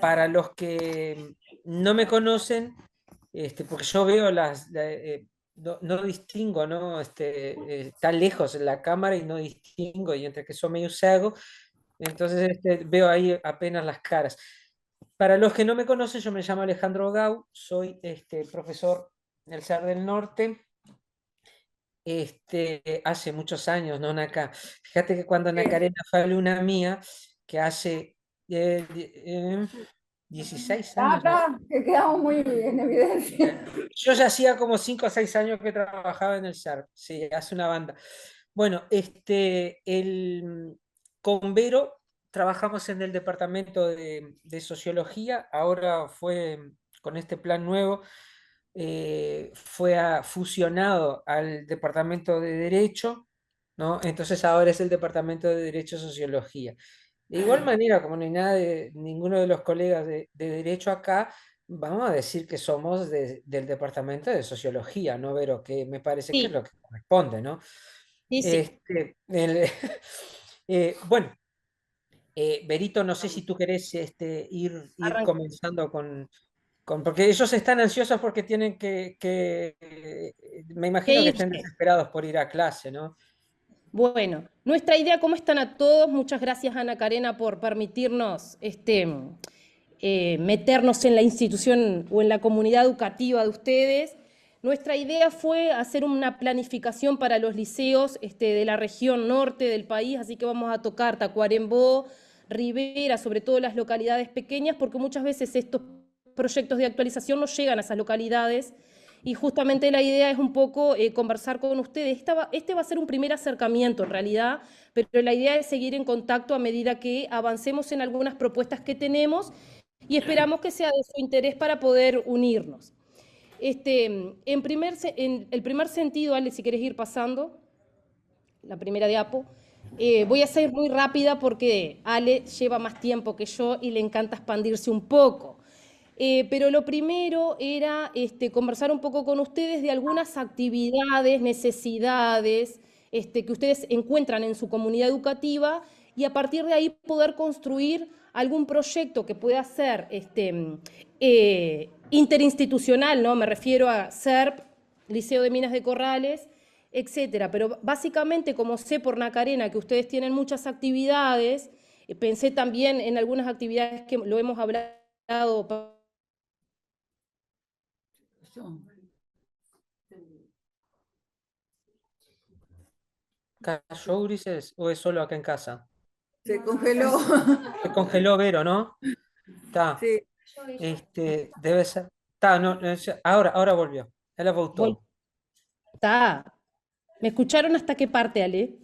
para los que no me conocen, porque yo veo no distingo, ¿no? Está lejos la cámara y no distingo, y entre que soy medio ciego, entonces veo ahí apenas las caras. Para los que no me conocen, yo me llamo Alejandro Gau, soy profesor del CER del Norte, hace muchos años, ¿no, Naka? Fíjate que cuando Sí. Nacarena fue alumna mía, que hace 16 años, ¿no? Que quedamos muy en evidencia. Yo ya hacía como 5 o 6 años que trabajaba en el SER, sí, hace una banda. Bueno, con Vero trabajamos en el departamento de sociología, ahora con este plan nuevo, fusionado al departamento de derecho, ¿no? Entonces ahora es el departamento de derecho sociología. De igual manera, como no hay ninguno de los colegas de derecho acá, vamos a decir que somos del departamento de sociología, ¿no, Vero? Que me parece que es Sí, lo que corresponde, ¿no? sí, sí. Bueno, Berito, no sé si tú querés ir Arranca. comenzando porque ellos están ansiosos porque tienen me ¿Qué imagino que estén irse? desesperados por ir a clase, ¿no? Bueno, nuestra idea, ¿cómo están a todos? Muchas gracias, Ana Karena, por permitirnos meternos en la institución o en la comunidad educativa de ustedes. Nuestra idea fue hacer una planificación para los liceos de la región norte del país, así que vamos a tocar Tacuarembó, Rivera, sobre todo las localidades pequeñas, porque muchas veces estos proyectos de actualización no llegan a esas localidades y justamente la idea es un poco conversar con ustedes. Este va a ser un primer acercamiento en realidad, pero la idea es seguir en contacto a medida que avancemos en algunas propuestas que tenemos y esperamos que sea de su interés para poder unirnos. En el primer sentido, Ale, si quieres ir pasando, la primera diapo, voy a ser muy rápida porque Ale lleva más tiempo que yo y le encanta expandirse un poco. Pero lo primero era conversar un poco con ustedes de algunas actividades, necesidades que ustedes encuentran en su comunidad educativa y a partir de ahí poder construir algún proyecto que pueda ser interinstitucional, ¿no? Me refiero a SERP, Liceo de Minas de Corrales, etcétera. Pero básicamente, como sé por Nacarena que ustedes tienen muchas actividades, pensé también en algunas actividades que lo hemos hablado. ¿Cayó, Ulises, o es solo acá en casa? Se congeló. Se congeló Vero, ¿no? Está. Sí. Debe ser. Está, no, ahora volvió. Ella voltó. Está. ¿Me escucharon hasta qué parte, Ale?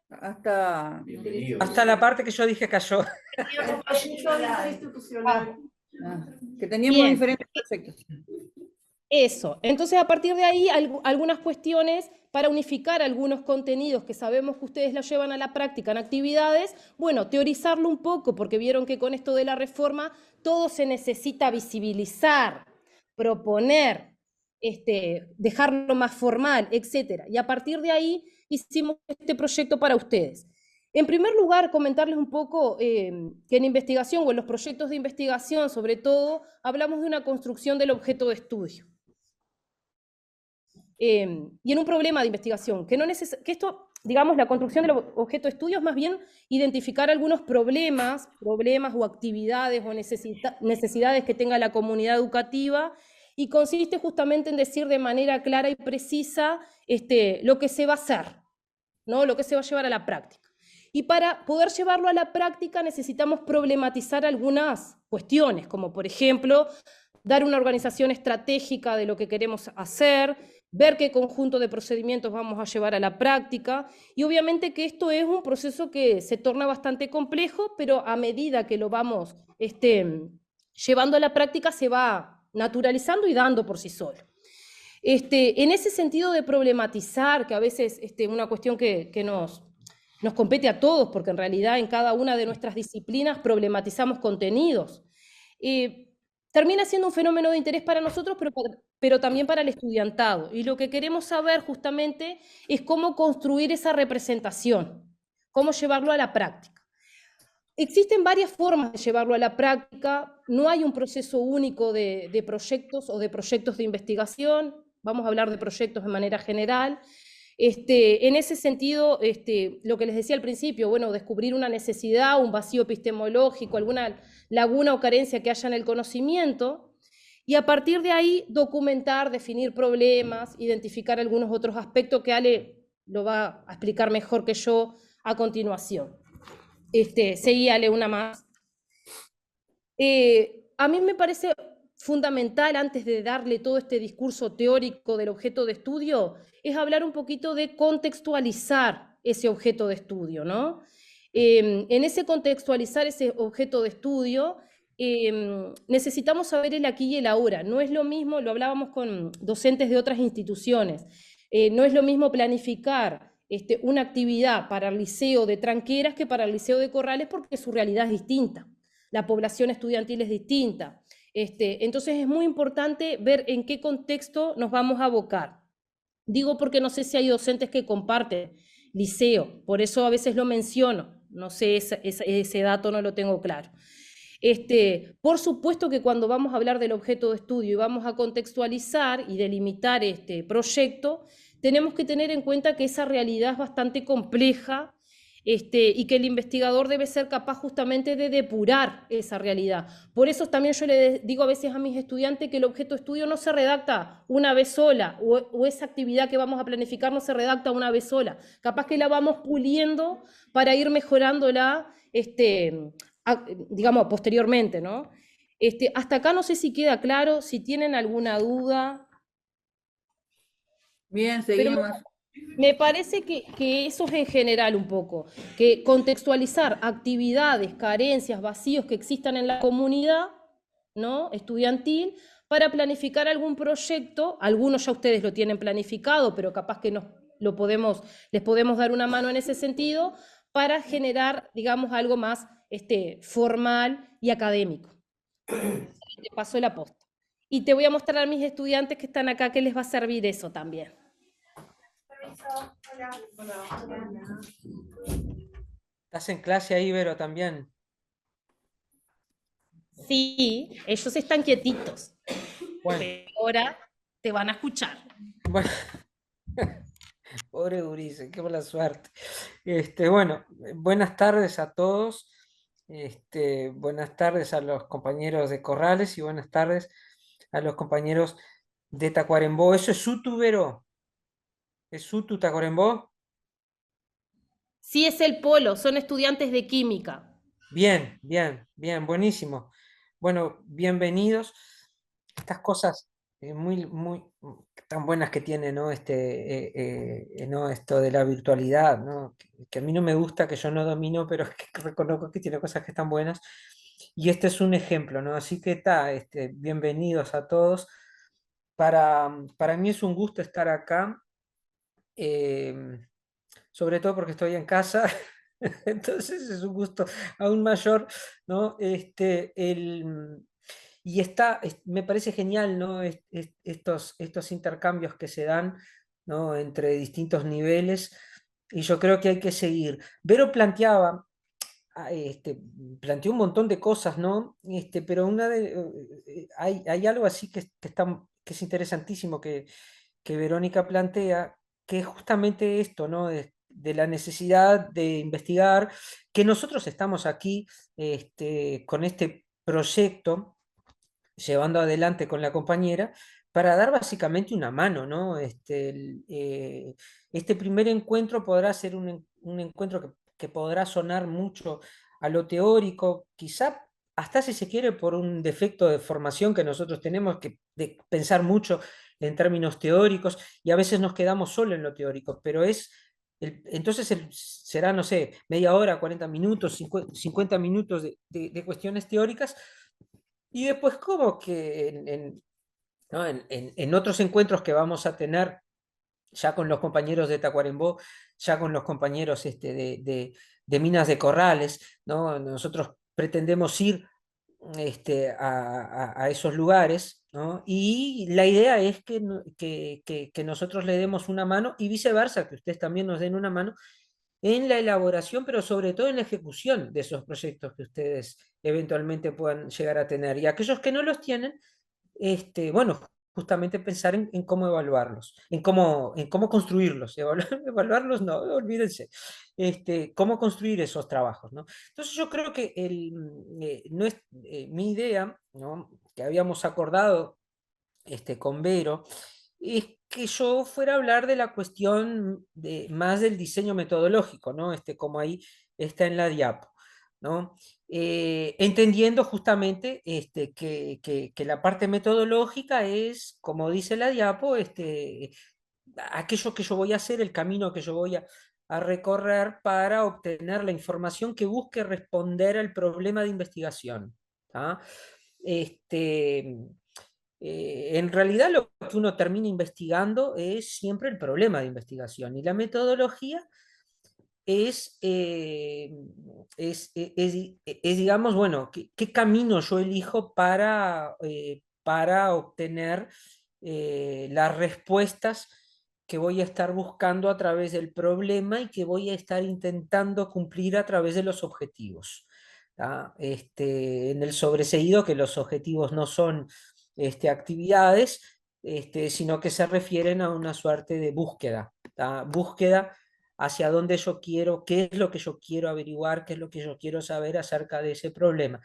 Hasta. Hasta la parte que yo dije cayó. Ah, Que teníamos bien, diferentes proyectos. eso. Entonces, a partir de ahí, algunas cuestiones para unificar algunos contenidos que sabemos que ustedes los llevan a la práctica en actividades, bueno, teorizarlo un poco, porque vieron que con esto de la reforma todo se necesita visibilizar, proponer, dejarlo más formal, etcétera. Y a partir de ahí hicimos este proyecto para ustedes. En primer lugar, comentarles un poco que en investigación o en los proyectos de investigación, sobre todo, hablamos de una construcción del objeto de estudio. Y en un problema de investigación, que esto, digamos, la construcción del objeto de estudio es más bien identificar algunos problemas o actividades o necesidades que tenga la comunidad educativa y consiste justamente en decir de manera clara y precisa lo que se va a hacer, ¿no? Lo que se va a llevar a la práctica. Y para poder llevarlo a la práctica necesitamos problematizar algunas cuestiones, como por ejemplo, dar una organización estratégica de lo que queremos hacer, ver qué conjunto de procedimientos vamos a llevar a la práctica, y obviamente que esto es un proceso que se torna bastante complejo, pero a medida que lo vamos llevando a la práctica se va naturalizando y dando por sí solo. En ese sentido de problematizar, que a veces una cuestión que nos compete a todos, porque en realidad en cada una de nuestras disciplinas problematizamos contenidos. Termina siendo un fenómeno de interés para nosotros, pero también para el estudiantado. Y lo que queremos saber justamente es cómo construir esa representación, cómo llevarlo a la práctica. Existen varias formas de llevarlo a la práctica, no hay un proceso único de proyectos o de proyectos de investigación, vamos a hablar de proyectos de manera general. En ese sentido, lo que les decía al principio, bueno, descubrir una necesidad, un vacío epistemológico, alguna laguna o carencia que haya en el conocimiento, y a partir de ahí documentar, definir problemas, identificar algunos otros aspectos que Ale lo va a explicar mejor que yo a continuación. Seguí, Ale, una más. A mí me parece fundamental, antes de darle todo este discurso teórico del objeto de estudio, es hablar un poquito de contextualizar ese objeto de estudio, ¿no? En ese contextualizar ese objeto de estudio, necesitamos saber el aquí y el ahora. No es lo mismo, lo hablábamos con docentes de otras instituciones, no es lo mismo planificar una actividad para el liceo de Tranqueras que para el liceo de Corrales, porque su realidad es distinta, la población estudiantil es distinta. Entonces es muy importante ver en qué contexto nos vamos a abocar. Digo porque no sé si hay docentes que comparten liceo, por eso a veces lo menciono, no sé, ese dato no lo tengo claro. Por supuesto que cuando vamos a hablar del objeto de estudio y vamos a contextualizar y delimitar este proyecto, tenemos que tener en cuenta que esa realidad es bastante compleja, y que el investigador debe ser capaz justamente de depurar esa realidad. Por eso también yo le digo a veces a mis estudiantes que el objeto de estudio no se redacta una vez sola, o esa actividad que vamos a planificar no se redacta una vez sola. Capaz que la vamos puliendo para ir mejorándola, digamos, posteriormente, ¿no? Hasta acá no sé si queda claro, si tienen alguna duda. Bien, Pero seguimos. me parece que eso es en general un poco, que contextualizar actividades, carencias, vacíos que existan en la comunidad, ¿no?, estudiantil, para planificar algún proyecto. Algunos ya ustedes lo tienen planificado, pero capaz que les podemos dar una mano en ese sentido, para generar, digamos, algo más formal y académico. Te paso la posta. Y te voy a mostrar a mis estudiantes que están acá que les va a servir eso también. ¿Estás en clase ahí, Vero, también? Sí, ellos están quietitos, Bueno, pero ahora te van a escuchar. bueno, pobre Ulises, qué mala suerte. Bueno, buenas tardes a todos. Buenas tardes a los compañeros de Corrales y buenas tardes a los compañeros de Tacuarembó. ¿Eso es Sutu, Vero? ¿Es Sutu Tacuarembó? Sí, es el polo, son estudiantes de química. Bien, bien, bien, buenísimo. Bueno, bienvenidos. Estas cosas muy tan buenas que tiene, ¿no? ¿No? Esto de la virtualidad, ¿no? Que a mí no me gusta, que yo no domino, pero que reconozco que tiene cosas que están buenas. Y este es un ejemplo, ¿no? Así que está, bienvenidos a todos. Para mí es un gusto estar acá. em, Sobre todo porque estoy en casa, entonces es un gusto aún mayor, ¿no? Y me parece genial, ¿no? Estos intercambios que se dan, ¿no? Entre distintos niveles, y yo creo que hay que seguir. Vero planteó un montón de cosas, ¿no? Pero hay algo así que es interesantísimo que Verónica plantea, que es justamente esto, ¿no? De la necesidad de investigar, que nosotros estamos aquí con este proyecto, llevando adelante con la compañera, para dar básicamente una mano, ¿no? Este primer encuentro podrá ser un encuentro que podrá sonar mucho a lo teórico, quizá hasta si se quiere por un defecto de formación que nosotros tenemos, de pensar mucho en términos teóricos, y a veces nos quedamos solo en lo teórico, pero entonces será, no sé, media hora, 40 minutos, 50 minutos de cuestiones teóricas, y después como que ¿no? En otros encuentros que vamos a tener ya con los compañeros de Tacuarembó, ya con los compañeros de Minas de Corrales, ¿no? Nosotros pretendemos ir a esos lugares, ¿no? Y la idea es que nosotros le demos una mano y viceversa, que ustedes también nos den una mano en la elaboración, pero sobre todo en la ejecución de esos proyectos que ustedes eventualmente puedan llegar a tener. Y aquellos que no los tienen, bueno, justamente pensar en cómo evaluarlos, en cómo construirlos. Evaluarlos, no, olvídense. Cómo construir esos trabajos, ¿no? Entonces yo creo que no es, mi idea, ¿no?, que habíamos acordado con Vero, es que yo fuera a hablar de la cuestión más del diseño metodológico, ¿no? Como ahí está en la diapo, ¿no? Entendiendo justamente que la parte metodológica es, como dice la diapo, aquello que yo voy a hacer, el camino que yo voy a recorrer para obtener la información que busque responder al problema de investigación. ¿Tá? Este, en realidad lo que uno termina investigando es siempre el problema de investigación y la metodología es, digamos, bueno, qué camino yo elijo para obtener las respuestas que voy a estar buscando a través del problema y que voy a estar intentando cumplir a través de los objetivos. ¿Tá? En el sobreseído que los objetivos no son actividades, sino que se refieren a una suerte de búsqueda, ¿tá? Búsqueda hacia dónde yo quiero, qué es lo que yo quiero averiguar, qué es lo que yo quiero saber acerca de ese problema.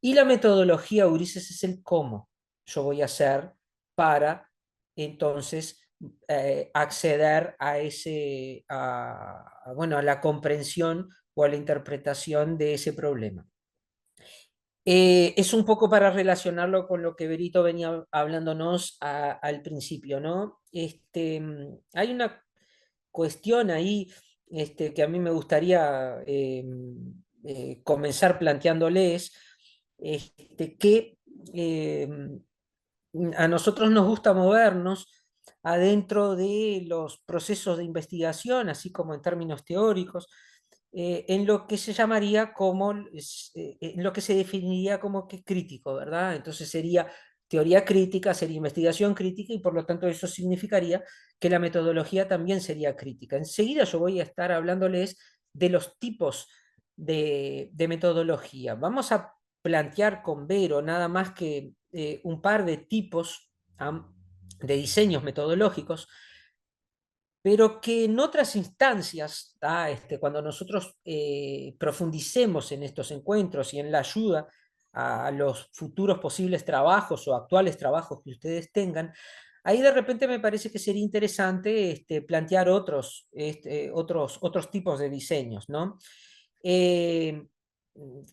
Y la metodología, Ulises, es el cómo yo voy a hacer para entonces acceder a bueno, a la comprensión o a la interpretación de ese problema. Es un poco para relacionarlo con lo que Berito venía hablándonos al principio, ¿no? Hay una cuestión ahí que a mí me gustaría comenzar planteándoles, que eh, a nosotros nos gusta movernos adentro de los procesos de investigación, así como en términos teóricos, en lo que se llamaría como, en lo que se definiría como que crítico, ¿verdad? Entonces sería teoría crítica, sería investigación crítica y por lo tanto eso significaría que la metodología también sería crítica. Enseguida yo voy a estar hablándoles de los tipos de metodología. Vamos a plantear con Vero nada más que un par de tipos de diseños metodológicos, pero que en otras instancias, cuando nosotros profundicemos en estos encuentros y en la ayuda a los futuros posibles trabajos o actuales trabajos que ustedes tengan, ahí de repente me parece que sería interesante plantear otros tipos de diseños, ¿no? Eh,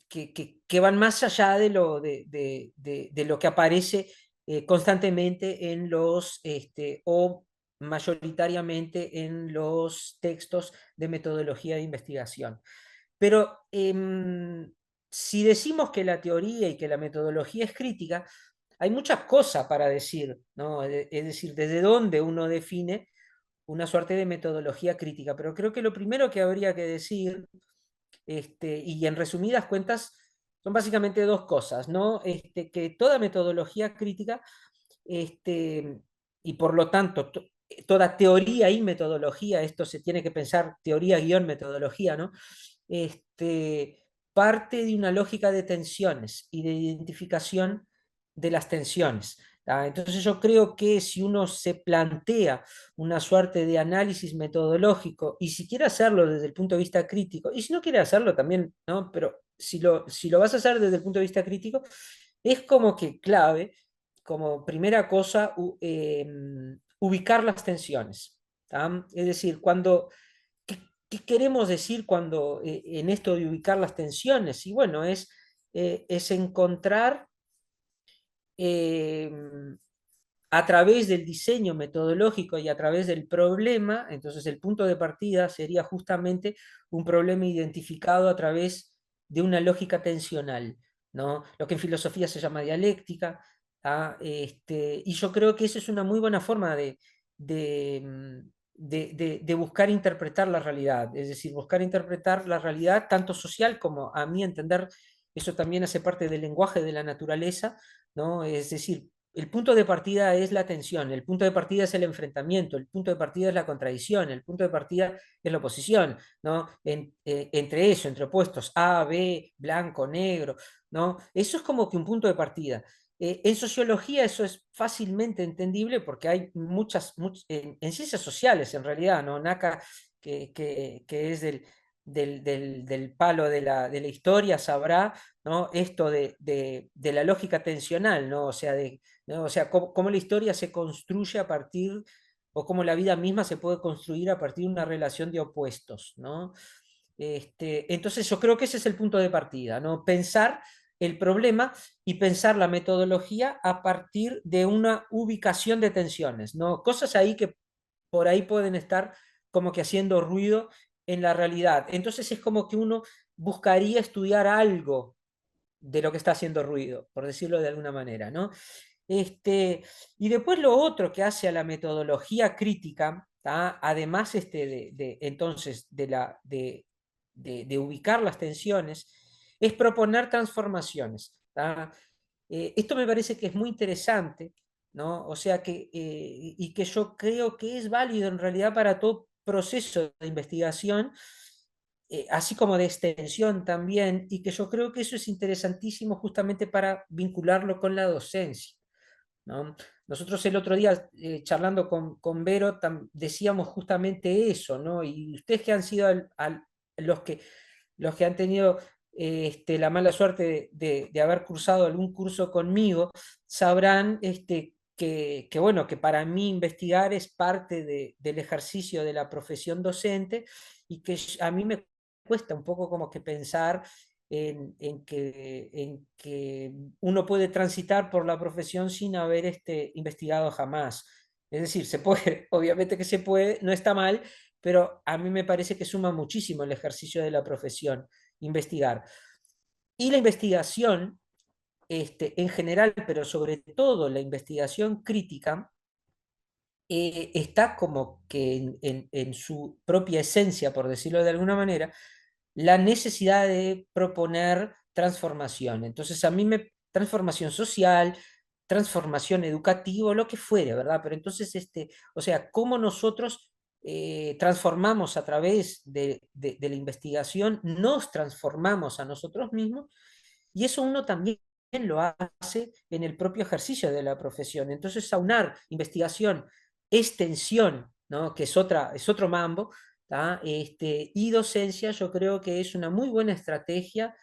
que van más allá de lo que aparece constantemente en o mayoritariamente en los textos de metodología de investigación. Pero si decimos que la teoría y que la metodología es crítica, hay muchas cosas para decir, ¿no? Es decir, desde dónde uno define una suerte de metodología crítica. Pero creo que lo primero que habría que decir, y en resumidas cuentas, son básicamente dos cosas, ¿no? Que toda metodología crítica, y por lo tanto, toda teoría y metodología, esto se tiene que pensar teoría-metodología, ¿no? Parte de una lógica de tensiones y de identificación de las tensiones. Entonces yo creo que si uno se plantea una suerte de análisis metodológico, y si quiere hacerlo desde el punto de vista crítico, y si no quiere hacerlo también, ¿no? Pero si lo vas a hacer desde el punto de vista crítico, es como que clave, como primera cosa, ubicar las tensiones. Es decir, ¿qué queremos decir cuando en esto de ubicar las tensiones? Y bueno, es encontrar eh, a través del diseño metodológico y a través del problema, entonces el punto de partida sería justamente un problema identificado a través de una lógica tensional, ¿no? Lo que en filosofía se llama dialéctica, y yo creo que esa es una muy buena forma de buscar interpretar la realidad, es decir, buscar interpretar la realidad tanto social como, a mi entender, eso también hace parte del lenguaje de la naturaleza, ¿no? Es decir, el punto de partida es la tensión, el punto de partida es el enfrentamiento, el punto de partida es la contradicción, el punto de partida es la oposición, ¿no? Entre eso, entre opuestos, A, B, blanco, negro, ¿no? Eso es como que un punto de partida. En sociología eso es fácilmente entendible porque hay en ciencias sociales en realidad, ¿no? NACA, que es del palo de la historia, sabrá, ¿no? Esto de la lógica tensional, ¿no? O sea, ¿no? O sea, cómo la historia se construye a partir, o cómo la vida misma se puede construir a partir de una relación de opuestos, ¿no? Entonces yo creo que ese es el punto de partida, ¿no? Pensar el problema y pensar la metodología a partir de una ubicación de tensiones, ¿no? Cosas ahí que por ahí pueden estar como que haciendo ruido en la realidad. Entonces es como que uno buscaría estudiar algo de lo que está haciendo ruido, por decirlo de alguna manera, ¿no? Y después lo otro que hace a la metodología crítica, ¿tá? Además entonces de ubicar las tensiones, es proponer transformaciones, ¿tá? Esto me parece que es muy interesante, ¿no? O sea y que yo creo que es válido en realidad para todo proceso de investigación, así como de extensión también, y que yo creo que eso es interesantísimo justamente para vincularlo con la docencia, ¿no? Nosotros el otro día, charlando con Vero, decíamos justamente eso, ¿no? Y ustedes que han sido los que, los que han tenido la mala suerte de haber cursado algún curso conmigo, sabrán bueno, que para mí investigar es parte del ejercicio de la profesión docente, y que a mí me cuesta un poco como que pensar en que uno puede transitar por la profesión sin haber investigado jamás. Es decir, se puede, obviamente que se puede, no está mal, pero a mí me parece que suma muchísimo el ejercicio de la profesión, investigar. Y la investigación, en general, pero sobre todo la investigación crítica, está como que en su propia esencia, por decirlo de alguna manera, la necesidad de proponer transformación. Entonces, transformación social, transformación educativa, lo que fuere, ¿verdad? Pero entonces, o sea, cómo nosotros transformamos a través de la investigación, nos transformamos a nosotros mismos, y eso uno también lo hace en el propio ejercicio de la profesión. Entonces, aunar investigación, extensión, ¿no? Que es otro mambo, ¿tá? Y docencia, yo creo que es una muy buena estrategia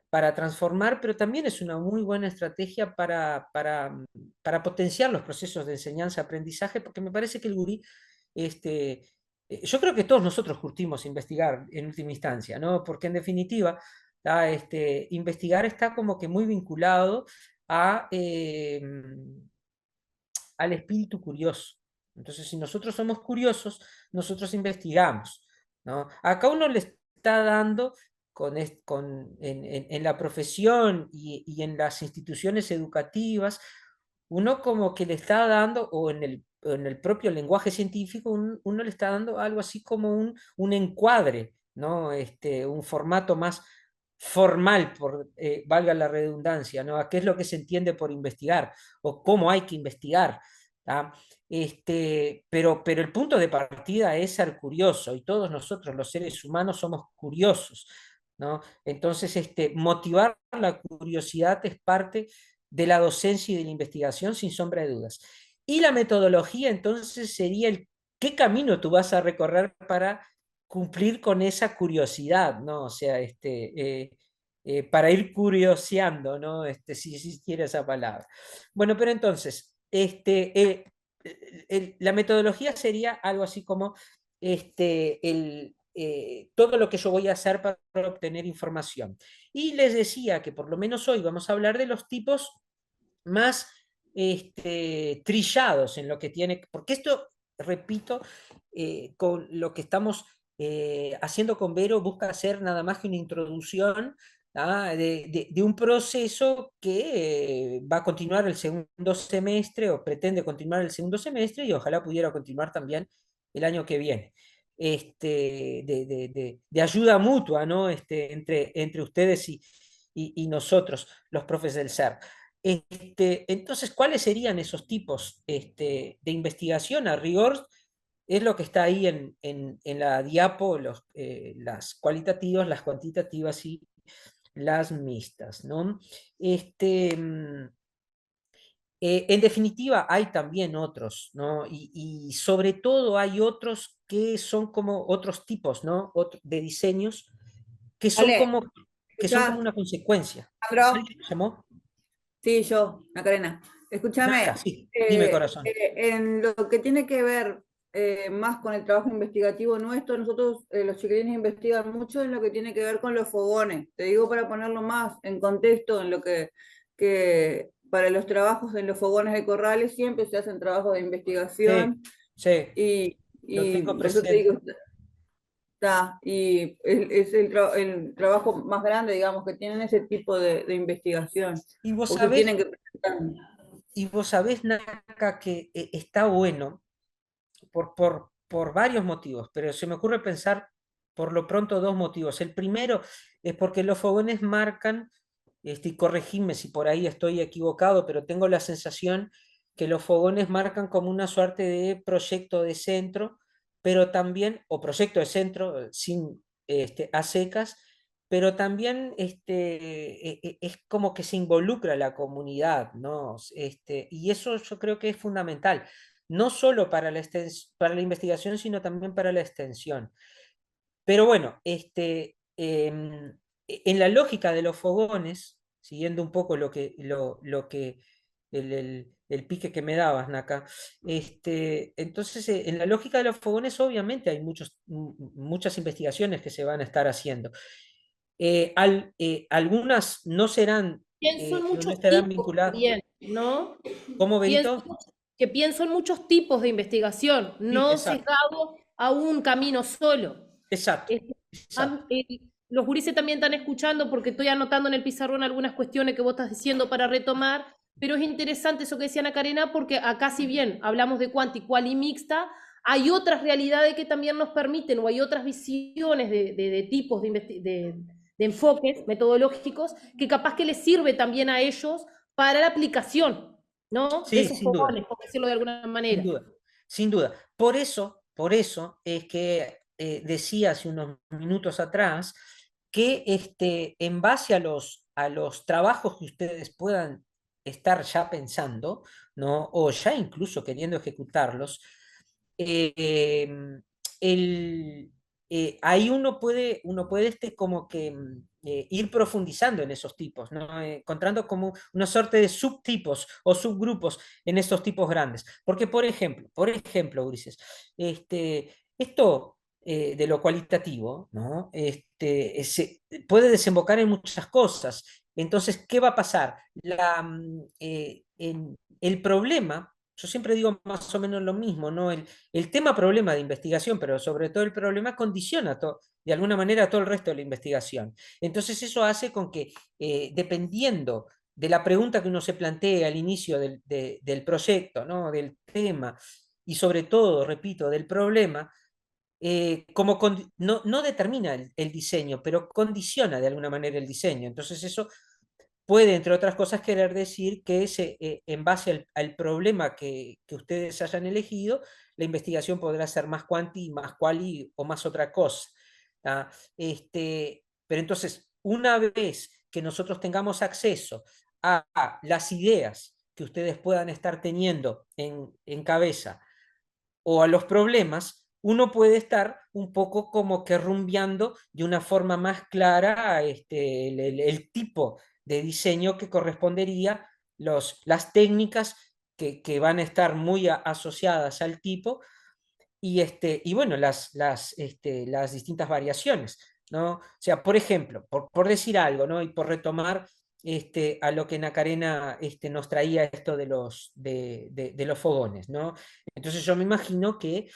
para transformar, pero también es una muy buena estrategia para potenciar los procesos de enseñanza-aprendizaje, porque me parece que el gurí, yo creo que todos nosotros curtimos investigar en última instancia, ¿no? Porque en definitiva, investigar está como que muy vinculado a, al espíritu curioso. Entonces, si nosotros somos curiosos, nosotros investigamos, ¿no? Acá uno le está dando en la profesión y en las instituciones educativas, uno como que le está dando, o en el propio lenguaje científico, uno le está dando algo así como un encuadre, ¿no? Un formato más formal, valga la redundancia, ¿no? A qué es lo que se entiende por investigar, o cómo hay que investigar, ¿tá? Pero el punto de partida es ser curioso, y todos nosotros los seres humanos somos curiosos, ¿no? Entonces, motivar la curiosidad es parte de la docencia y de la investigación, sin sombra de dudas. Y la metodología, entonces, sería qué camino tú vas a recorrer para cumplir con esa curiosidad, ¿no? O sea, para ir curioseando, ¿no? Si existiera esa palabra. Bueno, pero entonces, la metodología sería algo así como todo lo que yo voy a hacer para obtener información. Y les decía que por lo menos hoy vamos a hablar de los tipos más trillados en lo que tiene, porque esto, repito, con lo que estamos haciendo con Vero, busca hacer nada más que una introducción, de un proceso que va a continuar el segundo semestre, o pretende continuar el segundo semestre, y ojalá pudiera continuar también el año que viene. De ayuda mutua, ¿no? Entre ustedes y nosotros, los profes del SER. Entonces, ¿cuáles serían esos tipos de investigación? A rigor, es lo que está ahí en la diapo, las cualitativas, las cuantitativas y las mixtas, ¿no? En definitiva, hay también otros, ¿no? Y sobre todo hay otros que son como otros tipos, ¿no? De diseños que son Ale, como, que son como ¿escuchás, una consecuencia. Sandro? ¿Alguien me llamó? Sí, yo, Macarena. Naka, Escúchame, sí, dime corazón. en lo que tiene que ver más con el trabajo investigativo nuestro, nosotros los chiquilines investigan mucho en lo que tiene que ver con los fogones. Te digo para ponerlo más en contexto, en lo que para los trabajos en los fogones de corrales siempre se hacen trabajos de Sí, investigación sí, lo y tengo por eso te digo, presente. y es el trabajo más grande, digamos, que tienen ese tipo de investigación, Y vos porque sabés, tienen que presentar. Naka, que está bueno por varios motivos, pero se me ocurre pensar por lo pronto dos motivos. El primero es porque los fogones marcan, y corregime si por ahí estoy equivocado, pero tengo la sensación que los fogones marcan como una suerte de proyecto de centro, pero también, o proyecto de centro sin a secas, pero también es como que se involucra la comunidad, ¿no? Y eso yo creo que es fundamental, no solo para para la investigación, sino también para la extensión. Pero bueno, en la lógica de los fogones, siguiendo un poco lo que el pique que me dabas, Naka, entonces en la lógica de los fogones obviamente hay muchas investigaciones que se van a estar haciendo. Algunas no serán, Pienso en no muchos estarán tipos vinculadas. también, ¿no? ¿Cómo, Pienso Benito? que pienso en muchos tipos de investigación, Sí, no exacto, sesgado a un camino solo. exacto, Es- exacto. los gurises también están escuchando porque estoy anotando en el pizarrón algunas cuestiones que vos estás diciendo para retomar, pero es interesante eso que decía Ana Karena porque acá si bien hablamos de cuanti, cual y mixta, hay otras realidades que también nos permiten o hay otras visiones de tipos de enfoques metodológicos que capaz que les sirve también a ellos para la aplicación, ¿no? De Sí, esos sin duda. fogones, por decirlo de alguna Sin manera. duda, sin duda. Por eso es que decía hace unos minutos atrás que en base a los trabajos que ustedes puedan estar ya pensando, ¿no? O ya incluso queriendo ejecutarlos, eh, el, ahí uno puede como que ir profundizando en esos tipos, ¿no? Encontrando como una suerte de subtipos o subgrupos en estos tipos grandes. Porque, por ejemplo, Ulises, esto de lo cualitativo, ¿no? Se puede desembocar en muchas cosas. Entonces, ¿qué va a pasar? El problema, yo siempre digo más o menos lo mismo, ¿no? El tema problema de investigación, pero sobre todo el problema condiciona de alguna manera todo el resto de la investigación. Entonces eso hace con que dependiendo de la pregunta que uno se plantea al inicio del proyecto, ¿no? Del tema y sobre todo, repito, del problema, no determina el diseño, pero condiciona de alguna manera el diseño. Entonces eso puede, entre otras cosas, querer decir que en base al problema que ustedes hayan elegido, la investigación podrá ser más cuanti, más quali o más otra cosa. ¿Ah? Pero entonces, una vez que nosotros tengamos acceso a las ideas que ustedes puedan estar teniendo en cabeza o a los problemas, uno puede estar un poco como que rumbeando de una forma más clara el tipo de diseño que correspondería, las técnicas que van a estar muy asociadas al tipo y bueno, las distintas variaciones, ¿no? O sea, por ejemplo, por decir algo, ¿no? Y por retomar a lo que Nacarena nos traía esto de los fogones, ¿no? Entonces yo me imagino que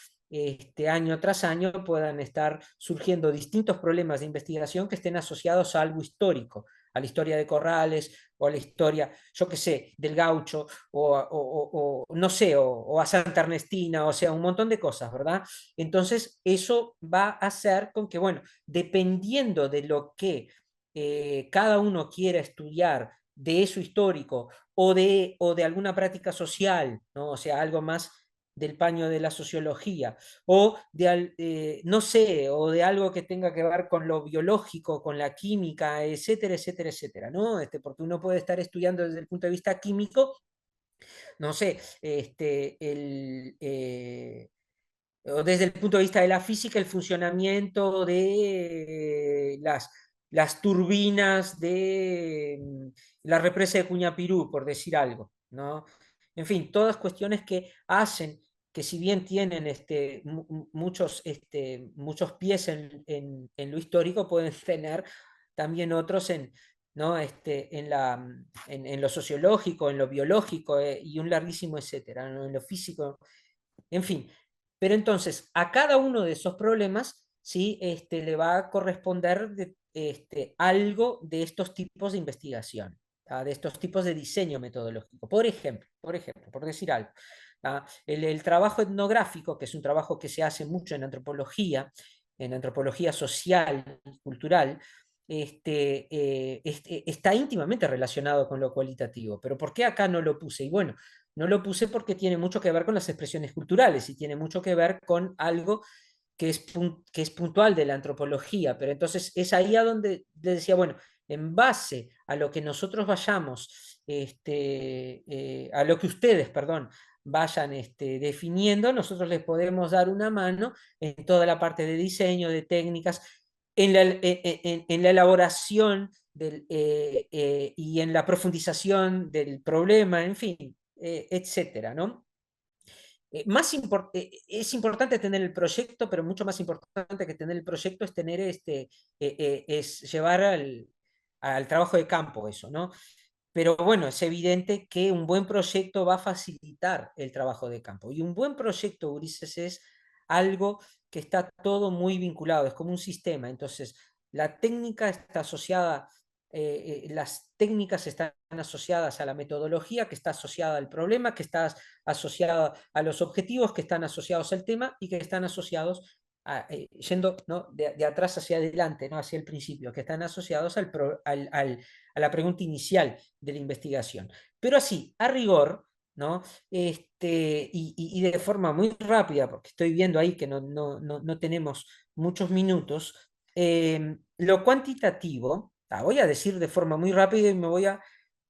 año tras año puedan estar surgiendo distintos problemas de investigación que estén asociados a algo histórico, a la historia de Corrales o a la historia, yo qué sé, del gaucho o no sé, o a Santa Ernestina, o sea, un montón de cosas, ¿verdad? Entonces, eso va a hacer con que, bueno, dependiendo de lo que cada uno quiera estudiar de eso histórico o de alguna práctica social, ¿no? O sea, algo más del paño de la sociología, o no sé, o de algo que tenga que ver con lo biológico, con la química, etcétera, etcétera, etcétera, ¿no? Porque uno puede estar estudiando desde el punto de vista químico, no sé, o desde el punto de vista de la física, el funcionamiento de las turbinas de la represa de Cuñapirú, por decir algo, ¿no? En fin, todas cuestiones que hacen que, si bien tienen muchos pies en lo histórico, pueden tener también otros ¿no? en lo sociológico, en lo biológico, y un larguísimo etcétera, ¿no? En lo físico, en fin. Pero entonces, a cada uno de esos problemas, ¿sí? Le va a corresponder algo de estos tipos de investigación, ¿tá? De estos tipos de diseño metodológico. Por decir algo, ¿tá? El trabajo etnográfico, que es un trabajo que se hace mucho en antropología social y cultural, está íntimamente relacionado con lo cualitativo. Pero ¿por qué acá no lo puse? Y bueno, no lo puse porque tiene mucho que ver con las expresiones culturales y tiene mucho que ver con algo que es puntual de la antropología, pero entonces es ahí a donde le decía, bueno, en base a lo que nosotros vayamos, a lo que ustedes, perdón, vayan definiendo, nosotros les podemos dar una mano en toda la parte de diseño, de técnicas, en la elaboración y en la profundización del problema, en fin, etcétera, ¿no? Es importante tener el proyecto, pero mucho más importante que tener el proyecto es es llevar al trabajo de campo eso, ¿no? Pero bueno, es evidente que un buen proyecto va a facilitar el trabajo de campo. Y un buen proyecto, Ulises, es algo que está todo muy vinculado, es como un sistema. Entonces, la técnica está asociada, las técnicas están asociadas a la metodología, que está asociada al problema, que está asociada a los objetivos, que están asociados al tema y que están asociados yendo, ¿no? de atrás hacia adelante, ¿no? Hacia el principio, que están asociados a la pregunta inicial de la investigación. Pero así, a rigor, ¿no? Y de forma muy rápida, porque estoy viendo ahí que no tenemos muchos minutos, lo cuantitativo, voy a decir de forma muy rápida y me voy a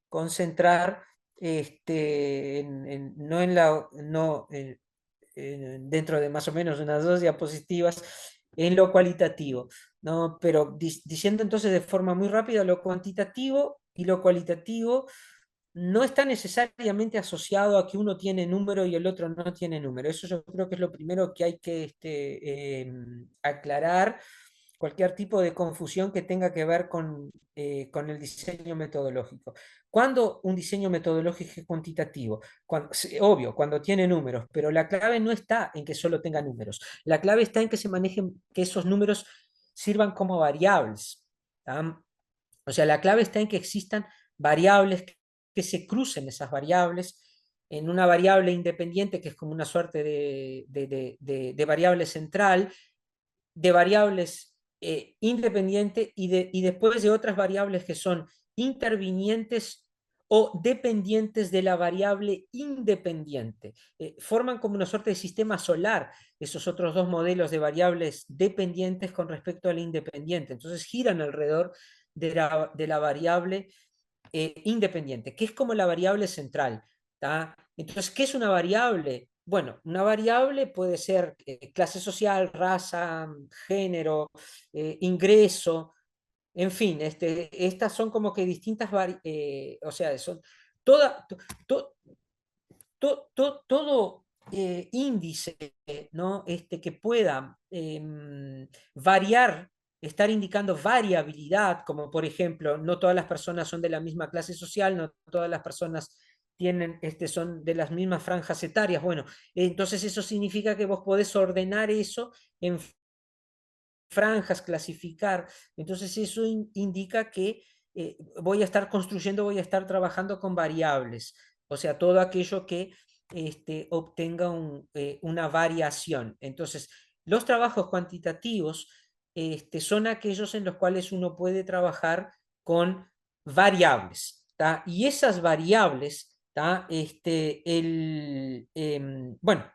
concentrar no en la, no, dentro de más o menos unas 2 diapositivas, en lo cualitativo, ¿no? Pero diciendo entonces de forma muy rápida, lo cuantitativo y lo cualitativo no está necesariamente asociado a que uno tiene número y el otro no tiene número. Eso yo creo que es lo primero que hay que aclarar. Cualquier tipo de confusión que tenga que ver con el diseño metodológico. ¿Cuándo un diseño metodológico es cuantitativo? Obvio, cuando tiene números, pero la clave no está en que solo tenga números. La clave está en que se manejen, que esos números sirvan como variables. ¿Tá? O sea, la clave está en que existan variables, que se crucen esas variables en una variable independiente que es como una suerte de variable central, de variables independientes y después de otras variables que son intervinientes o dependientes de la variable independiente. Forman como una suerte de sistema solar esos otros dos modelos de variables dependientes con respecto a la independiente. Entonces giran alrededor de la variable independiente, que es como la variable central. ¿Tá? Entonces, ¿qué es una variable? Bueno, una variable puede ser clase social, raza, género, ingreso, en fin, estas son como que distintas, o sea, son toda, to- todo índice, ¿no? Que pueda variar, estar indicando variabilidad, como por ejemplo, no todas las personas son de la misma clase social, no todas las personas son de las mismas franjas etarias. Bueno, entonces eso significa que vos podés ordenar eso en franjas, clasificar. Entonces eso indica que voy a estar construyendo, voy a estar trabajando con variables, o sea, todo aquello que obtenga una variación. Entonces, los trabajos cuantitativos son aquellos en los cuales uno puede trabajar con variables. ¿tá? Y esas variables, ¿tá? Bueno,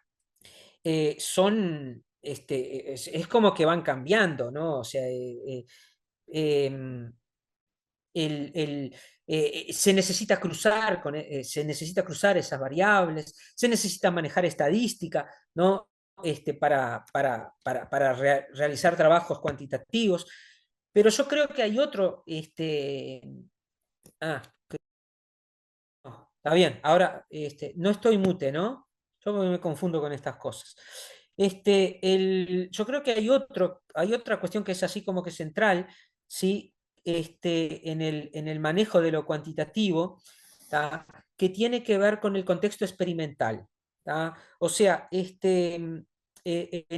son, es como que van cambiando, ¿no? O sea, em, se necesita cruzar se necesita cruzar esas variables, se necesita manejar estadística, ¿no? Para realizar trabajos cuantitativos. Pero yo creo que hay otro, ah, no, está bien, ahora no estoy mute, ¿no? Yo me confundo con estas cosas. Yo creo que hay otra cuestión que es así como que central, ¿sí? En el manejo de lo cuantitativo, ¿tá? Que tiene que ver con el contexto experimental, ¿tá? O sea, en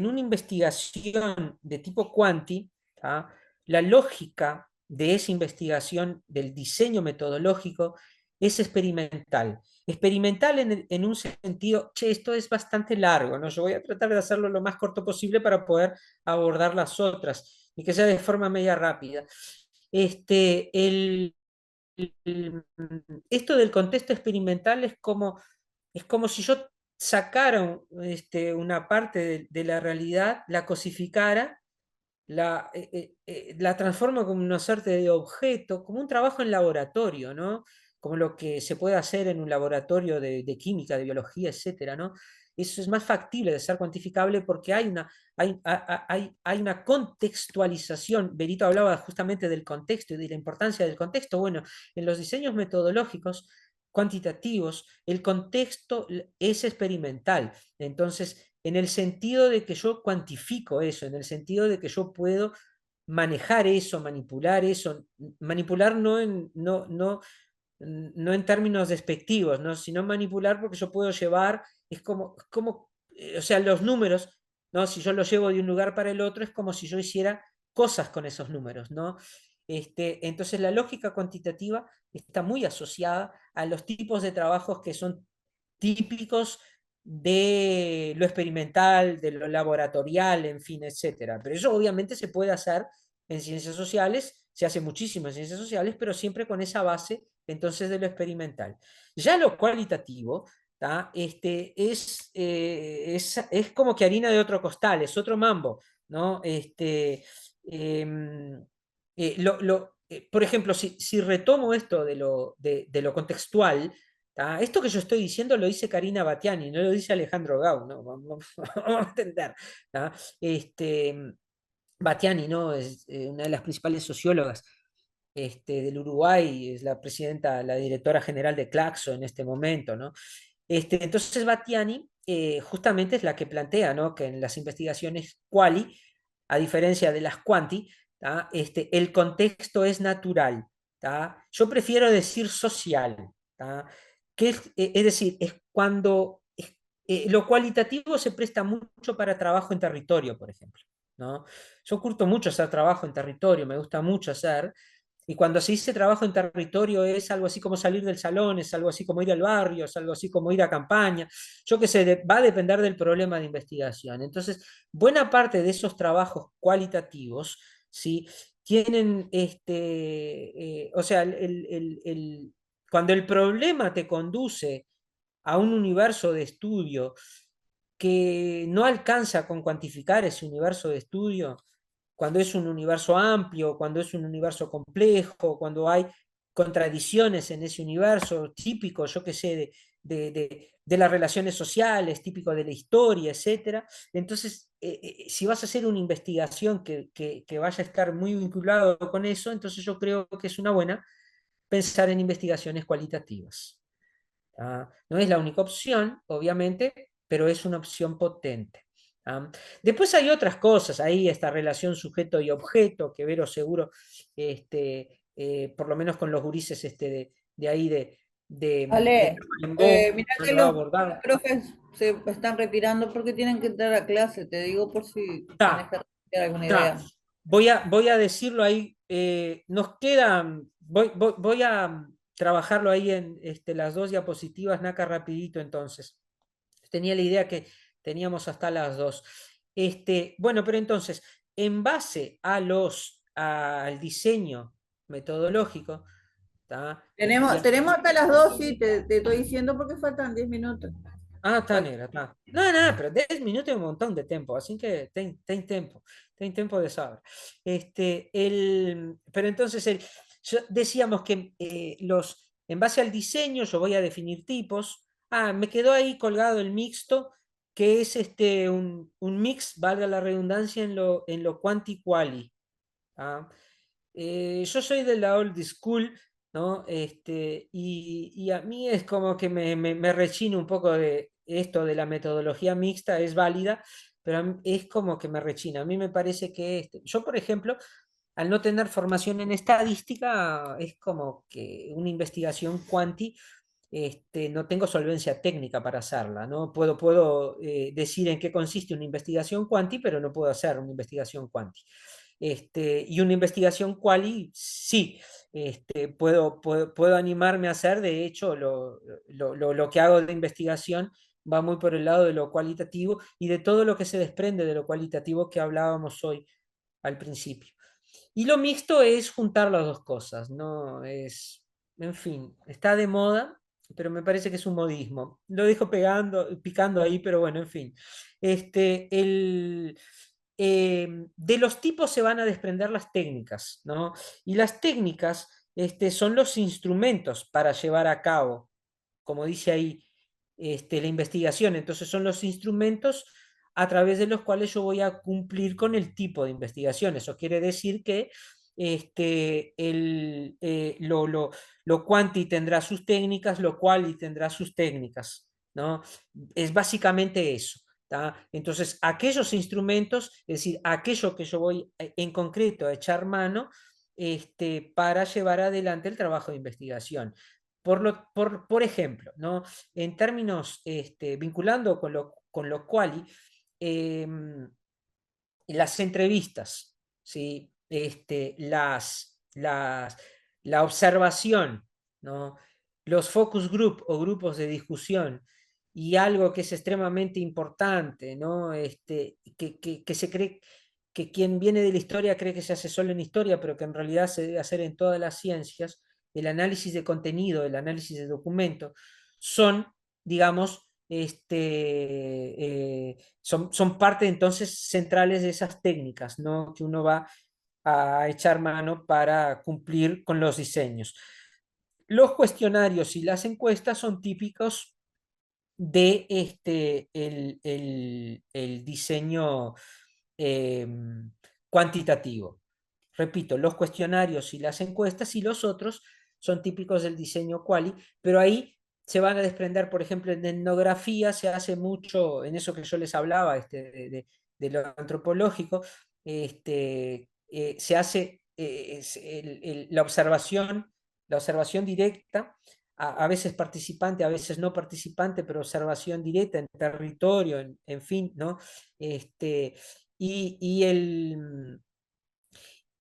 una investigación de tipo cuanti, ¿tá? La lógica de esa investigación, del diseño metodológico, es experimental. Experimental en un sentido, che, esto es bastante largo, ¿no? Yo voy a tratar de hacerlo lo más corto posible para poder abordar las otras y que sea de forma media rápida. Este, el, Esto del contexto experimental es como si yo sacara una parte de la realidad, la cosificara, la transformo como una suerte de objeto, como un trabajo en laboratorio, ¿no? Como lo que se puede hacer en un laboratorio de química, de biología, etcétera, ¿no? Eso es más factible de ser cuantificable porque hay una contextualización. Benito hablaba justamente del contexto y de la importancia del contexto. Bueno, en los diseños metodológicos cuantitativos, el contexto es experimental. Entonces, en el sentido de que yo cuantifico eso, en el sentido de que yo puedo manejar eso, manipular no en términos despectivos, ¿no? Sino manipular porque yo puedo llevar, o sea, los números, ¿no? Si yo los llevo de un lugar para el otro, es como si yo hiciera cosas con esos números, ¿no? Entonces la lógica cuantitativa está muy asociada a los tipos de trabajos que son típicos de lo experimental, de lo laboratorial, en fin, etcétera. Pero eso obviamente se puede hacer en ciencias sociales, se hace muchísimo en ciencias sociales, pero siempre con esa base entonces de lo experimental. Ya lo cualitativo, ¿tá? Es como que harina de otro costal, es otro mambo, ¿no? Por ejemplo, si retomo esto de lo contextual, ¿tá? Esto que yo estoy diciendo lo dice Karina Batiani, no lo dice Alejandro Gau, ¿no? Vamos a entender, ¿tá? Batiani, ¿no? Es una de las principales sociólogas del Uruguay, es la presidenta, la directora general de Claxo en este momento, ¿no? Entonces Batiani justamente es la que plantea, ¿no? Que en las investigaciones quali, a diferencia de las quanti, ¿tá? El contexto es natural, ¿tá? Yo prefiero decir social, ¿tá? Es decir, es cuando lo cualitativo se presta mucho para trabajo en territorio, por ejemplo, ¿no? Yo curto mucho hacer trabajo en territorio, me gusta mucho hacer, y cuando se dice trabajo en territorio es algo así como salir del salón, es algo así como ir al barrio, es algo así como ir a campaña. Yo que sé, va a depender del problema de investigación. Entonces, buena parte de esos trabajos cualitativos, ¿sí? Tienen, o sea, cuando el problema te conduce a un universo de estudio que no alcanza con cuantificar ese universo de estudio, cuando es un universo amplio, cuando es un universo complejo, cuando hay contradicciones en ese universo, típico, yo qué sé, de las relaciones sociales, típico de la historia, etc. Entonces, si vas a hacer una investigación que vaya a estar muy vinculado con eso, entonces yo creo que es una buena pensar en investigaciones cualitativas. No es la única opción, obviamente, pero es una opción potente. Después hay otras cosas, ahí esta relación sujeto y objeto, que Vero seguro, por lo menos con los gurises de ahí de Ale, Tacuarembó, mira no que lo ha los abordado. profes se están retirando porque tienen que entrar a clase. Te digo por si tenés Está, que retirar alguna está. idea. Voy a decirlo ahí, nos quedan, voy a trabajarlo ahí en las dos diapositivas, Naka, rapidito entonces. Tenía la idea que teníamos hasta las dos. Bueno, pero entonces, en base al diseño metodológico, ¿tá? Tenemos hasta las 2, sí, te estoy diciendo porque faltan 10 minutos. Ah, está negra, está. No, no, pero 10 minutos es un montón de tiempo, así que ten tiempo de saber. Pero entonces, decíamos que en base al diseño yo voy a definir tipos. Ah, me quedó ahí colgado el mixto, que es un mix, valga la redundancia, en lo quanti-quali. ¿Ah? Yo soy de la old school, ¿no? Y a mí es como que me rechina un poco de esto de la metodología mixta, es válida, pero es como que me rechina. A mí me parece que yo, por ejemplo, al no tener formación en estadística, es como que una investigación cuanti, no tengo solvencia técnica para hacerla, ¿no? Puedo decir en qué consiste una investigación cuanti, pero no puedo hacer una investigación cuanti. Y una investigación quali, sí, puedo animarme a hacer. De hecho, lo que hago de investigación va muy por el lado de lo cualitativo y de todo lo que se desprende de lo cualitativo que hablábamos hoy al principio. Y lo mixto es juntar las dos cosas, ¿no? En fin, está de moda, pero me parece que es un modismo. Lo dejo picando ahí, pero bueno, en fin. De los tipos se van a desprender las técnicas, ¿no? Y las técnicas, son los instrumentos para llevar a cabo, como dice ahí, la investigación. Entonces son los instrumentos a través de los cuales yo voy a cumplir con el tipo de investigación. Eso quiere decir que lo quanti tendrá sus técnicas, lo quali tendrá sus técnicas, ¿no? Es básicamente eso. ¿tá? Entonces, aquellos instrumentos, es decir, aquello que yo voy en concreto a echar mano, para llevar adelante el trabajo de investigación. Por ejemplo, ¿no? En términos, vinculando con lo quali, las entrevistas, ¿sí? La observación, ¿no? Los focus group o grupos de discusión, y algo que es extremadamente importante, ¿no? Que se cree que quien viene de la historia cree que se hace solo en historia, pero que en realidad se debe hacer en todas las ciencias. El análisis de contenido, el análisis de documento, son, digamos, son parte entonces centrales de esas técnicas, ¿no? Que uno va a echar mano para cumplir con los diseños. Los cuestionarios y las encuestas son típicos de el diseño eh, cuantitativo. Repito, los cuestionarios y las encuestas y los otros son típicos del diseño quali, pero ahí se van a desprender, por ejemplo, en etnografía se hace mucho, en eso que yo les hablaba, de lo antropológico, se hace la observación directa, a veces participante, a veces no participante, pero observación directa en territorio, en fin, ¿no? Y, y, el,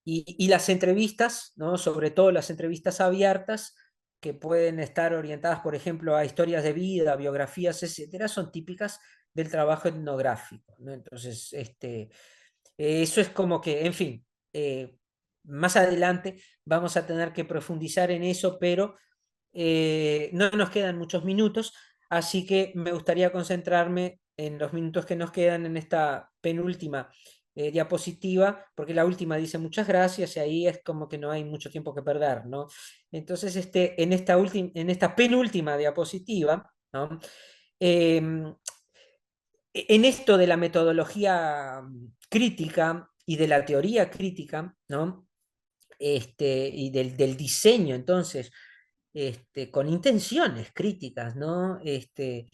y las entrevistas, ¿no? Sobre todo las entrevistas abiertas, que pueden estar orientadas, por ejemplo, a historias de vida, biografías, etcétera, son típicas del trabajo etnográfico, ¿no? Entonces, eso es como que, en fin, más adelante vamos a tener que profundizar en eso, pero no nos quedan muchos minutos, así que me gustaría concentrarme en los minutos que nos quedan en esta penúltima diapositiva, porque la última dice muchas gracias y ahí es como que no hay mucho tiempo que perder, ¿no? Entonces, en esta penúltima diapositiva, ¿no? En esto de la metodología crítica y de la teoría crítica, ¿no? Y del diseño, entonces, con intenciones críticas, ¿no? De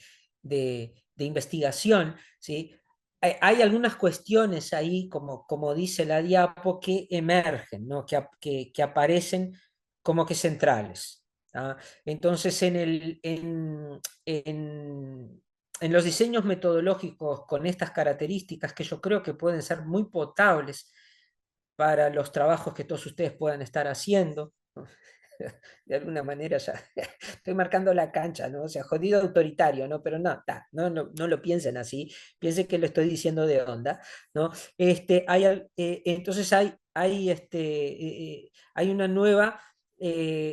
investigación, ¿sí? Hay algunas cuestiones ahí, como dice la diapo, que emergen, ¿no? Que aparecen como que centrales. ¿ah? Entonces, en los diseños metodológicos con estas características, que yo creo que pueden ser muy potables para los trabajos que todos ustedes puedan estar haciendo, de alguna manera ya estoy marcando la cancha, ¿no? O sea, jodido autoritario, ¿no? Pero no, no lo piensen así, piensen que lo estoy diciendo de onda, ¿no? Entonces hay una nueva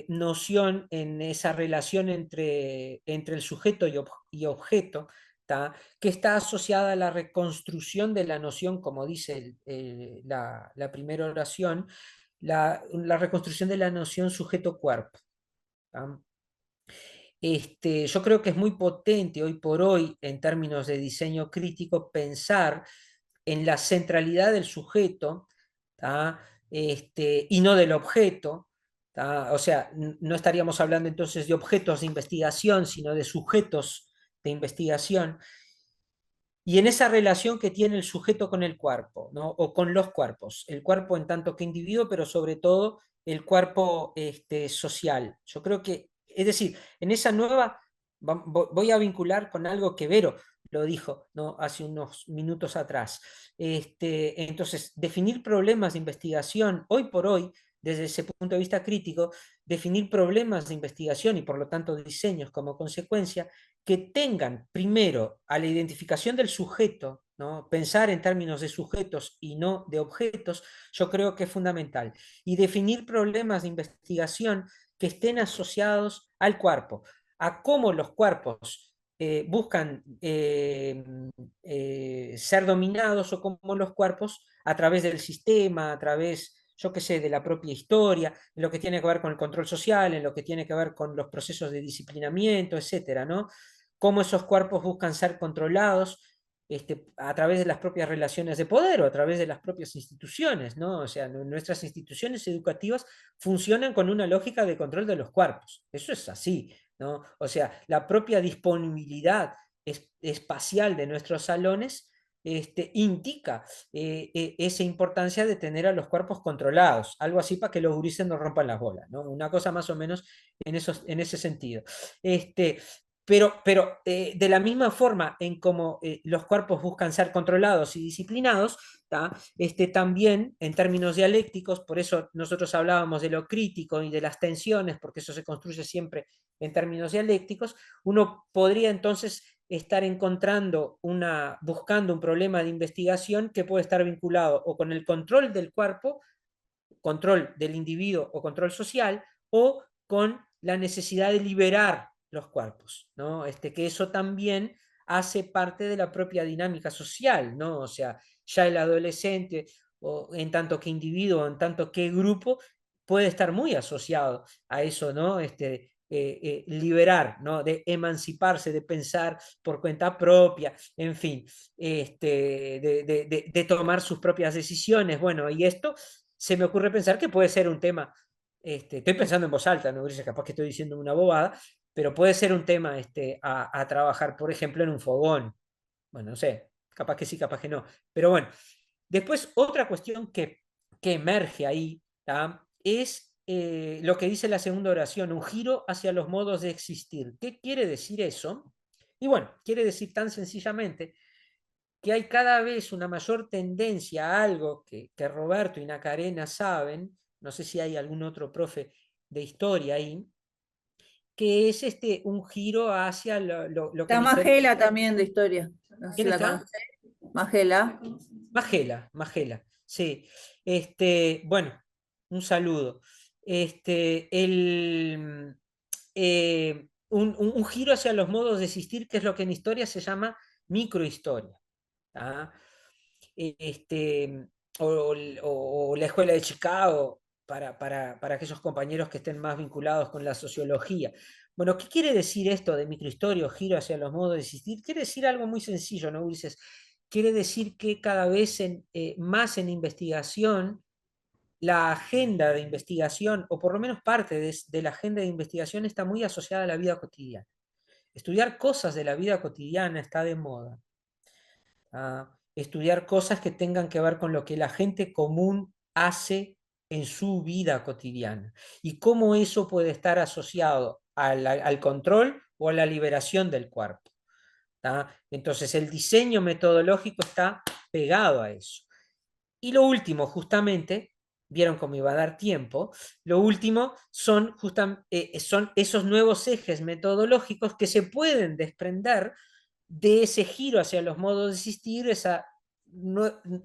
noción en esa relación entre el sujeto y objeto, ¿tá? Que está asociada a la reconstrucción de la noción, como dice la primera oración, la reconstrucción de la noción sujeto-cuerpo. Yo creo que es muy potente hoy por hoy, en términos de diseño crítico, pensar en la centralidad del sujeto, ¿tá? Y no del objeto, ¿tá? O sea, no estaríamos hablando entonces de objetos de investigación, sino de sujetos de investigación, y en esa relación que tiene el sujeto con el cuerpo, ¿no? O con los cuerpos, el cuerpo en tanto que individuo, pero sobre todo el cuerpo social. Yo creo que, es decir, en esa nueva, voy a vincular con algo que Vero lo dijo, ¿no? Hace unos minutos atrás. Entonces, definir problemas de investigación hoy por hoy, desde ese punto de vista crítico, definir problemas de investigación y por lo tanto diseños como consecuencia, que tengan primero a la identificación del sujeto, ¿no? Pensar en términos de sujetos y no de objetos, yo creo que es fundamental. Y definir problemas de investigación que estén asociados al cuerpo, a cómo los cuerpos buscan ser dominados, o cómo los cuerpos a través del sistema, a través, yo qué sé, de la propia historia, en lo que tiene que ver con el control social, en lo que tiene que ver con los procesos de disciplinamiento, etcétera, ¿no? Cómo esos cuerpos buscan ser controlados a través de las propias relaciones de poder o a través de las propias instituciones, ¿no? O sea, nuestras instituciones educativas funcionan con una lógica de control de los cuerpos. Eso es así, ¿no? O sea, la propia disponibilidad espacial de nuestros salones indica esa importancia de tener a los cuerpos controlados, algo así para que los gurises no rompan las bolas, ¿no? Una cosa más o menos en ese sentido. Pero de la misma forma en como los cuerpos buscan ser controlados y disciplinados, también en términos dialécticos, por eso nosotros hablábamos de lo crítico y de las tensiones, porque eso se construye siempre en términos dialécticos, uno podría entonces estar buscando un problema de investigación que puede estar vinculado o con el control del cuerpo, control del individuo o control social, o con la necesidad de liberar los cuerpos, ¿no? Que eso también hace parte de la propia dinámica social, ¿no? O sea, ya el adolescente, o en tanto que individuo, en tanto que grupo, puede estar muy asociado a eso, ¿no? Liberar, ¿no? De emanciparse, de pensar por cuenta propia, en fin, de tomar sus propias decisiones. Bueno, y esto se me ocurre pensar que puede ser un tema, estoy pensando en voz alta, no dice capaz que estoy diciendo una bobada, pero puede ser un tema a trabajar, por ejemplo, en un fogón. Bueno, no sé, capaz que sí, capaz que no. Pero bueno, después otra cuestión que emerge ahí, ¿tá? Es lo que dice la segunda oración, un giro hacia los modos de existir. ¿Qué quiere decir eso? Y bueno, quiere decir tan sencillamente que hay cada vez una mayor tendencia a algo que Roberto y Nacarena saben, no sé si hay algún otro profe de historia ahí, que es un giro hacia lo que Está en historia... Magela también de historia. No sé ¿Quién si la está? conoce. Magela. Magela, sí. Bueno, un saludo. Un giro hacia los modos de existir, que es lo que en historia se llama microhistoria. ¿Tá? este, o la escuela de Chicago, para aquellos compañeros que estén más vinculados con la sociología. Bueno, ¿qué quiere decir esto de microhistoria o giro hacia los modos de existir? Quiere decir algo muy sencillo, ¿no, Ulises? Quiere decir que cada vez más en investigación, la agenda de investigación, o por lo menos parte de la agenda de investigación, está muy asociada a la vida cotidiana. Estudiar cosas de la vida cotidiana está de moda. Estudiar cosas que tengan que ver con lo que la gente común hace en su vida cotidiana y cómo eso puede estar asociado al control o a la liberación del cuerpo. Entonces el diseño metodológico está pegado a eso. Y lo último, justamente, vieron cómo iba a dar tiempo, lo último son esos nuevos ejes metodológicos que se pueden desprender de ese giro hacia los modos de existir, esa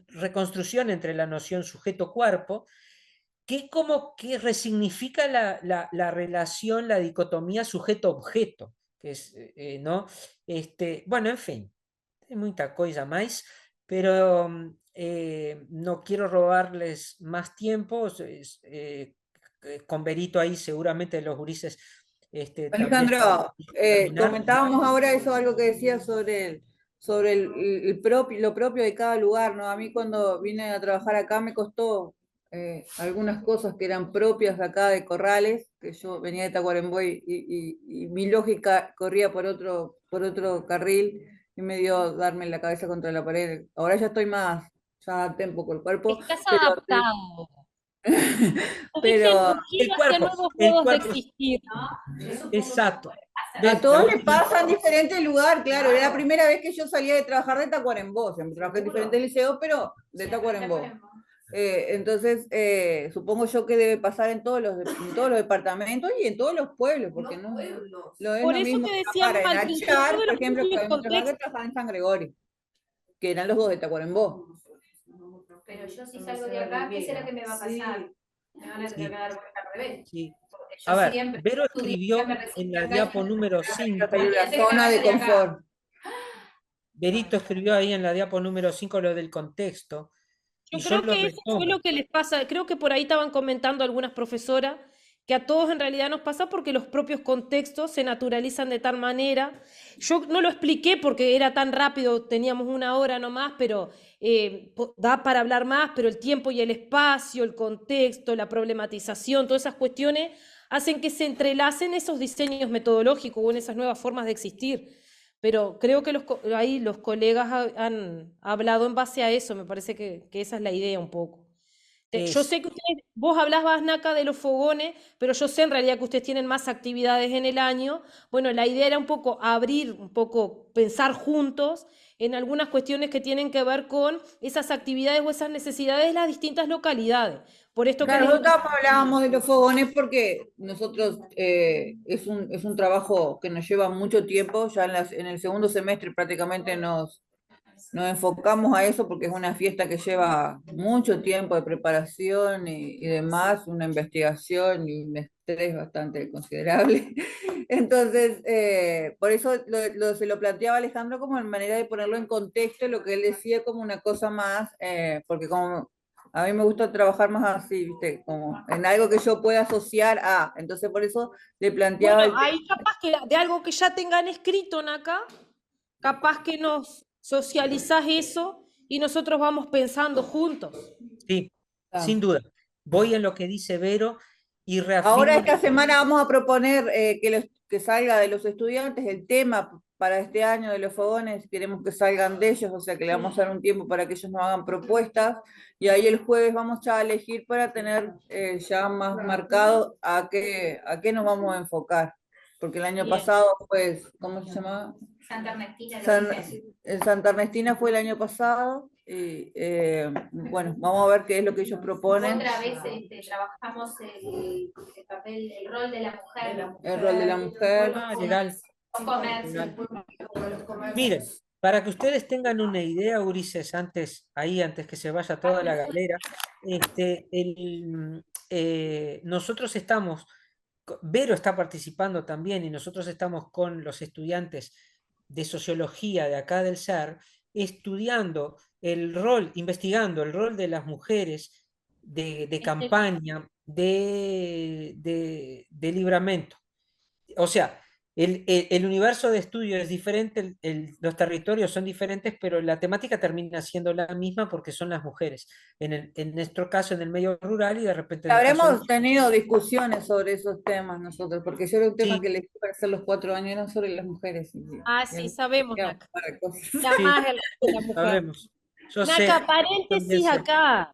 reconstrucción entre la noción sujeto-cuerpo, que como que resignifica la relación, la dicotomía sujeto-objeto, que es, ¿no? Bueno, en fin, hay mucha cosa más, pero no quiero robarles más tiempo, con Berito ahí seguramente los gurises también Alejandro, terminar. comentábamos ahora eso, algo que decías sobre lo propio de cada lugar, ¿no? A mí cuando vine a trabajar acá me costó algunas cosas que eran propias de acá de Corrales, que yo venía de Tacuarembó y mi lógica corría por otro carril y me dio darme la cabeza contra la pared. Ahora ya estoy más, ya adapté un poco el cuerpo, Estás pero, adaptado. Eligen pero El urgir hacia cuerpo, nuevos el modos de cuerpo, existir. exacto. a ¿Ves? La todos les última. pasa en diferentes lugares, claro. Era la primera vez que yo salía de trabajar de Tacuarembó. Siempre trabajé en diferentes liceos, pero de Tacuarembó. Entonces, supongo yo que debe pasar en todos los departamentos y en todos los pueblos, porque no es Por lo eso mismo te trabajar decíamos en al principio Achar, de por los ejemplo, que propios hay muchos más que contextos. trabajar en San Gregorio, que eran los dos de Tacuarembó. Pero yo si salgo de acá, ¿qué será que me va a pasar? Me van a tener Sí, que dar vuelta al revés. sí. Porque A yo ver, siempre Vero estudié, escribió me en recibí la acá y diapo número Hasta 5. ahí la zona de confort. Berito escribió ahí en la diapo número 5 lo del contexto, Yo y yo creo lo que eso fue retomo. lo que les pasa, creo que por ahí estaban comentando algunas profesoras, que a todos en realidad nos pasa porque los propios contextos se naturalizan de tal manera. Yo no lo expliqué porque era tan rápido, teníamos una hora nomás, pero da para hablar más, pero el tiempo y el espacio, el contexto, la problematización, todas esas cuestiones hacen que se entrelacen esos diseños metodológicos o en esas nuevas formas de existir. Pero creo que ahí los colegas han hablado en base a eso, me parece que esa es la idea un poco. Yo Es, sé que vos hablabas, Naka, de los fogones, pero yo sé en realidad que ustedes tienen más actividades en el año. Bueno, la idea era un poco abrir, un poco pensar juntos en algunas cuestiones que tienen que ver con esas actividades o esas necesidades de las distintas localidades. Por esto que Claro, les nosotros invito. hablábamos de los fogones porque nosotros es un trabajo que nos lleva mucho tiempo, ya en el segundo semestre prácticamente nos enfocamos a eso porque es una fiesta que lleva mucho tiempo de preparación y demás, una investigación y un estrés bastante considerable. Entonces, por eso se lo planteaba Alejandro como en manera de ponerlo en contexto, lo que él decía como una cosa más, porque como a mí me gusta trabajar más así, ¿viste? Como en algo que yo pueda asociar a, entonces por eso le planteaba Bueno, el tema. ahí capaz que de algo que ya tengan escrito, Naka, capaz que nos socializás eso y nosotros vamos pensando juntos. sí, sin duda. Voy en lo que dice Vero y Ahora reafirmo. esta semana vamos a proponer que salga de los estudiantes el tema para este año de los fogones, queremos que salgan de ellos, o sea que le vamos a dar un tiempo para que ellos nos hagan propuestas y ahí el jueves vamos ya a elegir para tener ya más marcado a qué nos vamos a enfocar, porque el año Bien. pasado, pues, ¿cómo se llamaba? Santa Ernestina. Santa Ernestina fue el año pasado y bueno, vamos a ver qué es lo que ellos proponen. Otra vez trabajamos el papel, el rol de la mujer. El rol de la mujer. Ah, legal. Con comercio. Miren, para que ustedes tengan una idea, Ulises, antes que se vaya toda la galera, nosotros estamos, Vero está participando también y nosotros estamos con los estudiantes de sociología de acá del SER, estudiando el rol, investigando el rol de las mujeres de campaña, de libramento. O sea, el universo de estudio es diferente, los territorios son diferentes, pero la temática termina siendo la misma porque son las mujeres. En nuestro caso, en el medio rural y de repente en el caso de... Habremos tenido discusiones sobre esos temas nosotros, porque yo era un tema Sí, que elegí para hacer los 4 años, era sobre las mujeres. Ah, sí, sabemos, Naka. Para cosas. La sí, más el rol de la mujer. sabemos. Yo sé, Naka, también paréntesis sé. acá.